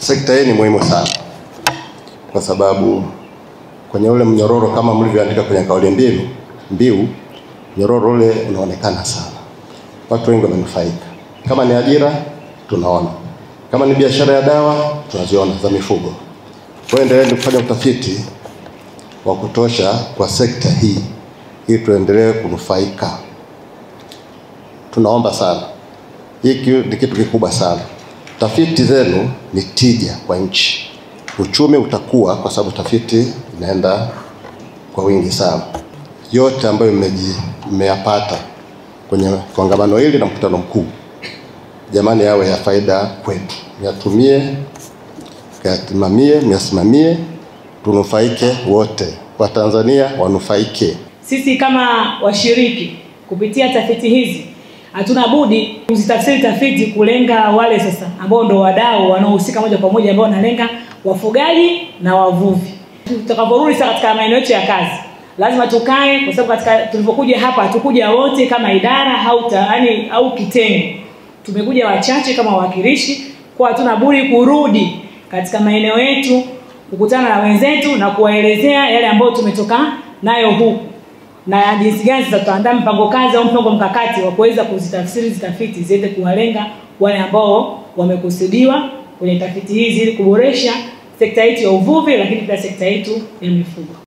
Sekta hii ni muhimu sana kwa sababu kwenye ule mnyororo kama mlivyoandika kwenye kauli mbiu, mnyororo ule unaonekana sana. Watu wengi wamenufaika. Kama ni ajira tunaona. Kama ni biashara ya dawa tunaziona za mifugo. Kwa hiyo endelee kufanya utafiti wa kutosha kwa sekta hii ili tuendelee kunufaika. Tunaomba sana. Hiki ni kitu kikubwa sana. Tafiti zenu ni tija kwa nchi. Uchumi utakuwa kwa sababu tafiti inaenda kwa wingi sana. Yote ambayo mmeyapata kwenye kongamano hili na mkutano mkuu, jamani, yawe ya faida kwetu. Yatumie, myasimamie, tunufaike wote. Watanzania wanufaike. Sisi kama washiriki kupitia tafiti hizi hatuna budi kuzitafsiri tafiti kulenga wale sasa ambao ndo wadau wanaohusika moja kwa moja, ambao wanalenga wafugaji na wavuvi. Tutakaporudi sasa katika maeneo yetu ya kazi, lazima tukae, kwa sababu katika tulipokuja hapa hatukuja wote kama idara au kitengo. Tumekuja wachache kama wawakilishi, kwa hatuna budi kurudi katika maeneo yetu, kukutana na wenzetu na kuwaelezea yale ambayo tumetoka nayo huku, na jinsi gani tutaandaa mpango kazi au mpango mkakati wa kuweza kuzitafsiri tafiti ziende kuwalenga wale ambao wamekusudiwa kwenye tafiti hizi ili kuboresha sekta yetu ya uvuvi, lakini pia sekta yetu ya mifugo.